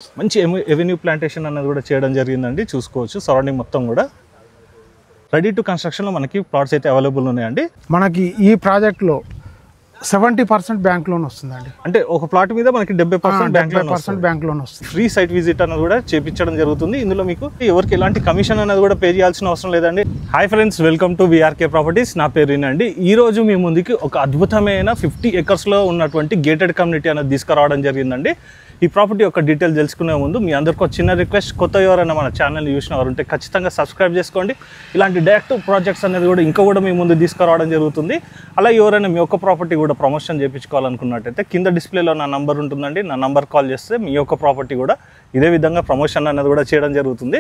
మంచి avenue plantation అన్నది కూడా చేయడం జరిగిందండి. చూసుకోవచ్చు సరౌండింగ్ మొత్తం కూడా రెడీ టు కన్స్ట్రక్షన్లో మనకి ప్లాట్స్ అయితే అవైలబుల్ ఉన్నాయండి. మనకి ఈ ప్రాజెక్ట్లో 70% బ్యాంక్ లోన్ వస్తుందండి. అంటే ఒక ప్లాట్ మీద మనకి 70% బ్యాంక్ లోన్ వస్తుంది. ఫ్రీ సైట్ విజిట్ అన్నది కూడా చేపించడం జరుగుతుంది. ఇందులో మీకు ఎవరికి ఎలాంటి కమిషన్ అనేది కూడా పే చేయాల్సిన అవసరం లేదండి. Hi friends, welcome to VRK properties. నా పేరు అండి. ఈ రోజు మీ ముందుకి ఒక అద్భుతమైన 50 acres ఉన్నటువంటి గేటెడ్ కమ్యూనిటీ అనేది తీసుకురావడం జరిగిందండి. ఈ ప్రాపర్టీ యొక్క డీటెయిల్ తెలుసుకునే ముందు మీ అందరికీ ఒక చిన్న రిక్వెస్ట్, కొత్త ఎవరైనా మన ఛానల్ని చూసిన వారు ఉంటే ఖచ్చితంగా సబ్స్క్రైబ్ చేసుకోండి. ఇలాంటి డైరెక్ట్ ప్రాజెక్ట్స్ అనేది కూడా ఇంకా కూడా మీ ముందు తీసుకురావడం జరుగుతుంది. అలా ఎవరైనా మీ యొక్క ప్రాపర్టీ కూడా ప్రమోషన్ చేయించుకోవాలనుకున్నట్టయితే కింద డిస్ప్లేలో నా నంబర్ ఉంటుందండి. నా నంబర్ కాల్ చేస్తే మీ యొక్క ప్రాపర్టీ కూడా ఇదే విధంగా ప్రమోషన్ అనేది కూడా చేయడం జరుగుతుంది.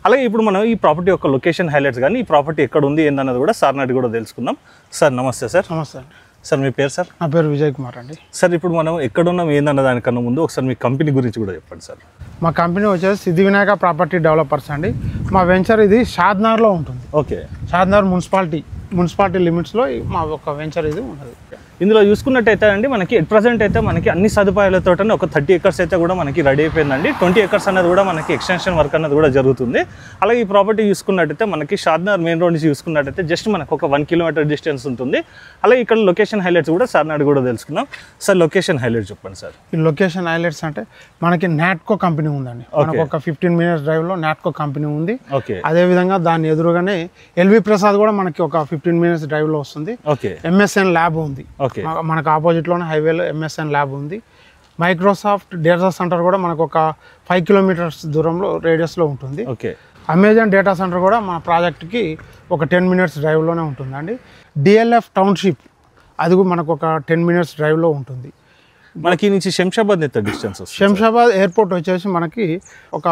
అలాగే ఇప్పుడు మనం ఈ ప్రాపర్టీ యొక్క లొకేషన్ హైలైట్స్ కానీ ఈ ప్రాపర్టీ ఎక్కడ ఉంది ఏందన్నది కూడా సార్ నాటి కూడా తెలుసుకుందాం. సార్ నమస్తే. సార్ నమస్తే సార్, మీ పేరు సార్? నా పేరు విజయ్ కుమార్ అండి. సార్, ఇప్పుడు మనం ఎక్కడున్నాం ఏందన్న దానికన్నా ముందు ఒకసారి మీ కంపెనీ గురించి కూడా చెప్పండి సార్. మా కంపెనీ వచ్చేసి సిద్ధి వినాయక ప్రాపర్టీ డెవలపర్స్ అండి. మా వెంచర్ ఇది షాద్నగర్లో ఉంటుంది. ఓకే, షాద్నగర్ మున్సిపాలిటీ లిమిట్స్లో మా ఒక వెంచర్ ఇది ఉన్నది. ఇందులో చూసుకున్నట్టయితే అండి మనకి ఎట్ ప్రజెంట్ అయితే మనకి అన్ని సదుపాయాలతో ఒక 30 acres అయితే కూడా మనకి రెడీ అయిపోయిందండి. 20 acres అనేది కూడా మనకి ఎక్స్టెన్షన్ వర్క్ అనేది కూడా జరుగుతుంది. అలాగే ఈ ప్రాపర్టీ చూసుకున్నట్టయితే మనకి షాద్నగర్ మెయిన్ రోడ్ నుంచి చూసుకున్నట్టయితే జస్ట్ మనకు ఒక 1 kilometer డిస్టెన్స్ ఉంటుంది. అలాగే ఇక్కడ లొకేషన్ హైలైట్స్ కూడా సార్ నాడు కూడా తెలుసుకుందాం. సార్, లొకేషన్ హైలైట్స్ చెప్పండి సార్. ఈ లొకేషన్ హైలైట్స్ అంటే మనకి నాట్కో కంపెనీ ఉందండి. మనకు ఒక 15 minutes డ్రైవ్లో నాట్కో కంపెనీ ఉంది. ఓకే, అదేవిధంగా దాని ఎదురుగానే ఎల్వి ప్రసాద్ కూడా మనకి ఒక 15 minutes డ్రైవ్లో వస్తుంది. ఓకే, ఎంఎస్ఎన్ ల్యాబ్ ఉంది. మనకు ఆపోజిట్లోనే హైవేలో ఎంఎస్ఎన్ ల్యాబ్ ఉంది. మైక్రోసాఫ్ట్ డేటా సెంటర్ కూడా మనకు ఒక 5 kilometers దూరంలో రేడియస్లో ఉంటుంది. ఓకే, అమెజాన్ డేటా సెంటర్ కూడా మన ప్రాజెక్ట్కి ఒక 10 minutes డ్రైవ్లోనే ఉంటుందండి. డిఎల్ఎఫ్ టౌన్షిప్ అది కూడా మనకు ఒక 10 minutes డ్రైవ్లో ఉంటుంది. మనకి నుంచి శంషాబాద్ ఎంత డిస్టెన్స్? శంషాబాద్ ఎయిర్పోర్ట్ వచ్చేసి మనకి ఒక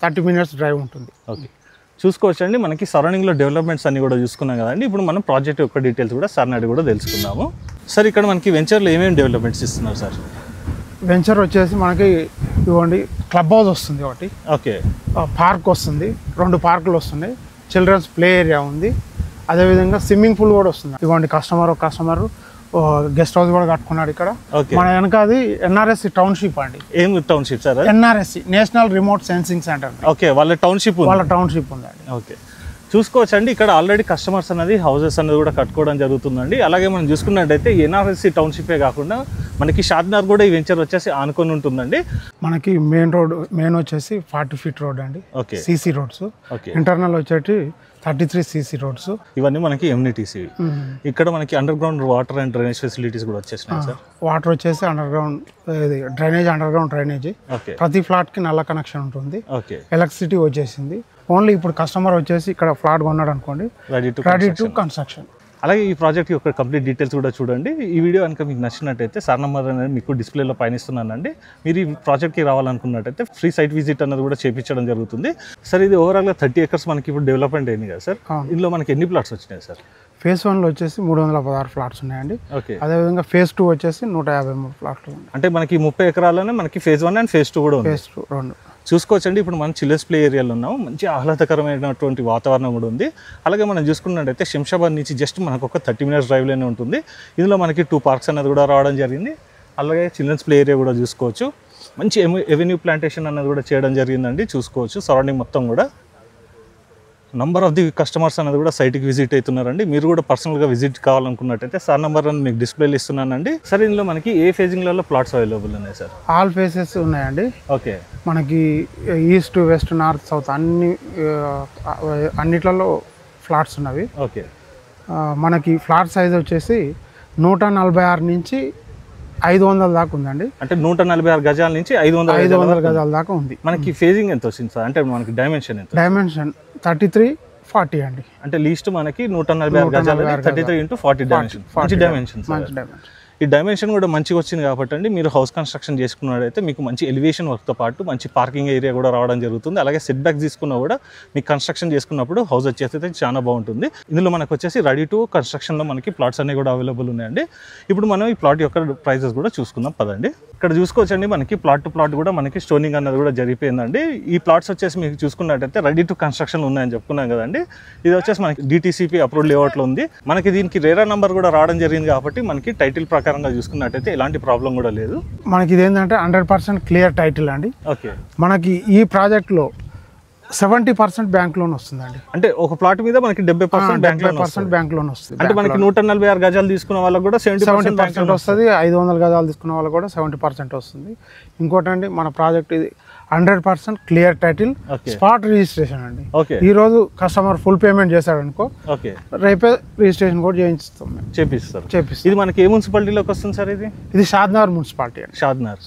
30 minutes డ్రైవ్ ఉంటుంది. ఓకే, చూసుకోవచ్చండి. మనకి సరౌండింగ్లో డెవలప్మెంట్స్ అన్ని కూడా చూసుకున్నాం కదండి. ఇప్పుడు మనం ప్రాజెక్ట్ యొక్క డీటెయిల్స్ కూడా సార్ నాటి కూడా తెలుసుకుందాము. సార్, ఇక్కడ మనకి వెంచర్లో ఏమేమి డెవలప్మెంట్స్ ఇస్తున్నారు సార్? వెంచర్ వచ్చేసి మనకి ఇవ్వండి, క్లబ్ హౌస్ వస్తుంది ఒకటి. ఓకే, పార్క్ వస్తుంది, 2 పార్కులు వస్తున్నాయి, చిల్డ్రన్స్ ప్లే ఏరియా ఉంది, అదేవిధంగా స్విమ్మింగ్ పూల్ కూడా వస్తుంది. ఇవ్వండి, కస్టమర్ గెస్ట్ హౌస్ కూడా కట్టుకున్నాడు ఇక్కడ. మన వెనక అది ఎన్ఆర్ఎస్సి టౌన్షిప్ అండి. ఏం township sir? NRSC national remote sensing centre. Okay, వాళ్ళ టౌన్షిప్ ఉందండి. ఓకే, చూసుకోవచ్చండి. ఇక్కడ ఆల్రెడీ కస్టమర్స్ అనేది హౌసెస్ అనేది కూడా కట్టుకోవడం జరుగుతుందండి. అలాగే మనం చూసుకున్నట్టయితే ఎన్ఆర్ఎస్సి టౌన్షిపే కాకుండా మనకి షాద్నగర్ కూడా ఈ వెంచర్ వచ్చేసి ఆనుకొని ఉంటుందండి. మనకి మెయిన్ వచ్చేసి 40 feet రోడ్ అండి. Okay, CC roads. Okay, internal వచ్చేసి 33 cc రోడ్స్. ఇవన్నీ మనకి ఎంనిటీసీ. ఇక్కడ మనకి under ground water and drainage facilities కూడా వచ్చేసినాయి సార్. వాటర్ వచ్చేసి అండర్ గ్రౌండ్ డ్రైనేజ్. ఓకే, ప్రతి ఫ్లాట్ కి నల్ల కనెక్షన్ ఉంటుంది. ఓకే, ఎలక్ట్రిసిటీ వచ్చేసింది. ఓన్లీ ఇప్పుడు కస్టమర్ వచ్చేసి ఇక్కడ ఫ్లాట్ కొన్నాడు అనుకోండి, రెడీ టు కన్స్ట్రక్షన్. అలాగే ఈ ప్రాజెక్ట్ యొక్క కంప్లీట్ డీటెయిల్స్ కూడా చూడండి. ఈ వీడియో కనుక మీకు నచ్చినట్టయితే సార్ నెంబర్ అనేది మీకు డిస్ప్లేలో పైన ఇస్తున్నానండి. మీరు ఈ ప్రాజెక్ట్కి రావాలనుకున్నట్టయితే ఫ్రీ సైట్ విజిట్ అనేది కూడా చేయించడం జరుగుతుంది. సార్, ఇది ఓవరాల్గా 30 acres మనకి ఇప్పుడు డెవలప్మెంట్ అయింది కదా సార్. ఇందులో మనకి ఎన్ని ప్లాట్స్ వచ్చినాయి సార్? ఫేజ్ 1లో వచ్చేసి 316 ఫ్లాట్స్ ఉన్నాయండి. ఓకే, అదేవిధంగా ఫేజ్ 2 వచ్చేసి 153 ఫ్లాట్లు ఉన్నాయి. అంటే మనకి 30 ఎకరాల్లోనే మనకి ఫేజ్ 1 అండ్ ఫేజ్ 2 కూడా ఉంది. ఫేజ్ 2 2 చూసుకోవచ్చండి. ఇప్పుడు మనం చిల్డ్రన్స్ ప్లే ఏరియాలో ఉన్నాము. మంచి ఆహ్లాదకరమైనటువంటి వాతావరణం కూడా ఉంది. అలాగే మనం చూసుకున్నట్టయితే శంషాబాద్ నుంచి జస్ట్ మనకు ఒక 30 minutes డ్రైవ్లోనే ఉంటుంది. ఇందులో మనకి 2 parks అనేది కూడా రావడం జరిగింది. అలాగే చిల్డ్రన్స్ ప్లే ఏరియా కూడా చూసుకోవచ్చు. మంచి ఎవెన్యూ ప్లాంటేషన్ అనేది కూడా చేయడం జరిగిందండి. చూసుకోవచ్చు సరౌండింగ్ మొత్తం కూడా. నంబర్ ఆఫ్ ది కస్టమర్స్ అనేది కూడా సైట్కి విజిట్ అవుతున్నారండి. మీరు కూడా పర్సనల్గా విజిట్ కావాలనుకున్నట్టయితే సార్ నెంబర్ అని మీకు డిస్ప్లేలు ఇస్తున్నానండి. సార్, ఇందులో మనకి ఏ ఫేజింగ్లలో ప్లాట్స్ అవైలబుల్ ఉన్నాయి సార్? ఆల్ ఫేసెస్ ఉన్నాయండి. ఓకే, మనకి ఈస్ట్, వెస్ట్, నార్త్, సౌత్ అన్నిట్లలో ఫ్లాట్స్ ఉన్నవి. ఓకే, మనకి ఫ్లాట్ సైజ్ వచ్చేసి 146 నుంచి 500 దాకా ఉందండి. అంటే 146 గజాల నుంచి 500 గజాల దాకా ఉంది. మనకి ఫేజింగ్ ఎంత వచ్చింది సార్? అంటే మనకి డైమెన్షన్ ఎంత? డైమెన్షన్ 33-40 అండి. అంటే లీస్ట్ మనకి 146 గజాలు 33 into 40 డైమెన్షన్. మంచి డైమెన్షన్. ఈ డైమెన్షన్ కూడా మంచిగా వచ్చింది కాబట్టి అండి మీరు హౌస్ కన్స్ట్రక్షన్ చేసుకున్నట్టయితే మీకు మంచి ఎలివేషన్ వర్క్తో పాటు మంచి పార్కింగ్ ఏరియా కూడా రావడం జరుగుతుంది. అలాగే సెట్ బ్యాక్ తీసుకున్నా కూడా మీకు కన్స్ట్రక్షన్ చేసుకున్నప్పుడు హౌస్ వచ్చేసి చాలా బాగుంటుంది. ఇందులో మనకు వచ్చేసి రెడీ టు కన్స్ట్రక్షన్లో మనకి ప్లాట్స్ అన్ని కూడా అవైలబుల్ ఉన్నాయండి. ఇప్పుడు మనం ఈ ప్లాట్ యొక్క ప్రైజెస్ కూడా చూసుకుందాం పదండి. ఇక్కడ చూసుకోవచ్చండి మనకి ప్లాట్ టు ప్లాట్ కూడా మనకి స్టోనింగ్ అన్నది కూడా జరిగిపోయిందండి. ఈ ప్లాట్స్ వచ్చేసి మీకు చూసుకున్నట్టయితే రెడీ టు కన్స్ట్రక్షన్ ఉన్నాయని చెప్పుకున్నాం కదండి. ఇది వచ్చేసి మనకి DTCP అప్రూవ్డ్ లేఅవుట్లో ఉంది. మనకి దీనికి రేరా నంబర్ కూడా రావడం జరిగింది కాబట్టి మనకి టైటిల్ ప్రకారంగా చూసుకున్నట్టయితే ఎలాంటి ప్రాబ్లం కూడా లేదు. మనకి ఇదేంటంటే 100% క్లియర్ టైటిల్ అండి. ఓకే, మనకి ఈ ప్రాజెక్ట్లో 70% బ్యాంక్ లోన్ వస్తుందండి. అంటే ఒక ప్లాట్ మీద మనకి 70% బ్యాంక్ లోన్ వస్తుంది. అంటే మనకి 146 గజాలు తీసుకున్న వాళ్ళకి కూడా 70% వస్తుంది. 500 గజాలు తీసుకున్న వాళ్ళకి కూడా 70% వస్తుంది. ఇంకోటండి మన ప్రాజెక్ట్ ఇది 100% క్లియర్ టైటిల్, స్పాట్ రిజిస్ట్రేషన్ అండి. ఈ రోజు కస్టమర్ ఫుల్ పేమెంట్ చేశాడు అనుకో, రేపే రిజిస్ట్రేషన్ కూడా చేపిస్తారు. ఇది మనకి ఏ మున్సిపాలిటీలోకి వస్తుంది సార్? ఇది షాద్నగర్ మున్సిపాలిటీ. షాద్నగర్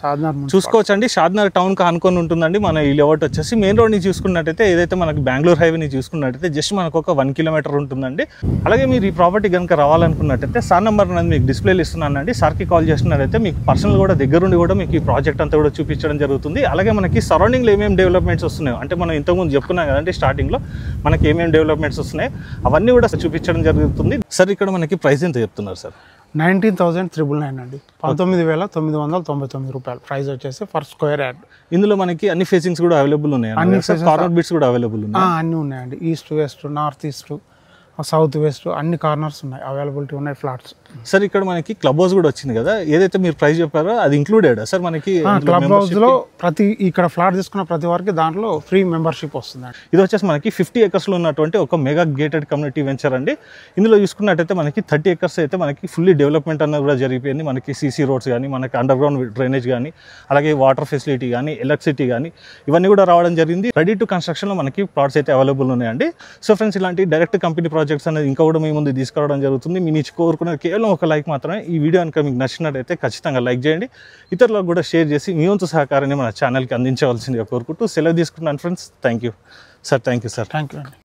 చూసుకోవచ్చండి. షాద్నగర్ టౌన్ కి ఆనుకొని ఉంటుందండి మన ఈ లేఅవుట్ వచ్చేసి. మెయిన్ రోడ్ ని చూసుకున్నట్టయితే ఏదైతే మనకి బెంగళూరు హైవే ని చూసుకున్నట్టయితే జస్ట్ మనకు ఒక 1 కిలోమీటర్ ఉంటుందండి. అలాగే మీరు ఈ ప్రాపర్టీ కనుక రావాలనుకున్నట్టయితే సార్ నెంబర్ అనేది మీకు డిస్ప్లేలు ఇస్తున్నానండి. సార్కి కాల్ చేసినట్టయితే మీకు పర్సనల్ కూడా దగ్గరుండి కూడా మీకు ఈ ప్రాజెక్ట్ అంతా కూడా చూపించడం జరుగుతుంది. అలాగే మనకి సరౌండింగ్లో ఏమేమి డెవలప్మెంట్స్ వస్తున్నాయో, అంటే మనం ఇంతకుముందు చెప్పుకున్నాం కదండి స్టార్టింగ్లో మనకి ఏమేమి డెవలప్మెంట్స్ వస్తున్నాయి అవన్నీ కూడా చూపించడం జరుగుతుంది. సార్ ఇక్కడ మనకి ప్రైస్ ఎంత చెప్తున్నారు సార్? 19,999 అండి. 19,999 రూపాయలు ప్రైస్ వచ్చేసి ఫర్ స్క్వేర్ యార్డ్. ఇందులో మనకి అన్ని ఫేసింగ్స్ కూడా అవైలబుల్ ఉన్నాయి, కార్నర్ బిట్స్ కూడా అవైలబుల్ ఉన్నాయి. అన్నీ ఉన్నాయండి. East west, north east, south west అన్ని కార్నర్స్ ఉన్నాయి, అవైలబిలిటీ ఉన్నాయి ఫ్లాట్స్. సార్ ఇక్కడ మనకి క్లబ్ హౌస్ కూడా వచ్చింది కదా, ఏదైతే మీరు ప్రైస్ చెప్పారో అది ఇంక్లూడెడ్ సార్? మనకి క్లబ్ హౌస్ లో ఇక్కడ ఫ్లాట్ తీసుకున్న ప్రతి వారికి దాంట్లో ఫ్రీ మెంబర్షిప్ వస్తుంది. ఇది వచ్చేసి మనకి 50 acres లో ఉన్నటువంటి ఒక మెగా గేటెడ్ కమ్యూనిటీ వెంచర్ అండి. ఇందులో చూసుకున్నట్టయితే మనకి 30 acres అయితే మనకి ఫుల్లీ డెవలప్మెంట్ అన్నది కూడా జరిగిపోయింది. మనకి CC రోడ్స్ కానీ, మనకి అండర్ గ్రౌండ్ డ్రైనేజ్ కానీ, అలాగే వాటర్ ఫెసిలిటీ కానీ, ఎలక్ట్రిసిటీ కానీ ఇవన్నీ కూడా రావడం జరిగింది. రెడీ టు కన్స్ట్రక్షన్లో మనకి ప్లాట్స్ అయితే అవైలబుల్ ఉన్నాయండి. సో ఫ్రెండ్స్, ఇలాంటి డైరెక్ట్ కంపెనీ ప్రాజెక్ట్స్ అనేది ఇంకా కూడా మీ ముందు తీసుకురావడం జరుగుతుంది. మీ నుంచి కోరుకునేది కేవలం ఒక లైక్ మాత్రమే. ఈ వీడియో కనుక మీకు నచ్చినట్టయితే ఖచ్చితంగా లైక్ చేయండి, ఇతరులకు కూడా షేర్ చేసి మీ వంతు సహకారాన్ని మన ఛానల్కి అందించవలసిందిగా కోరుకుంటూ సెలవు తీసుకుంటున్నాను friends. Thank you sir. Thank you sir. Thank you అండి.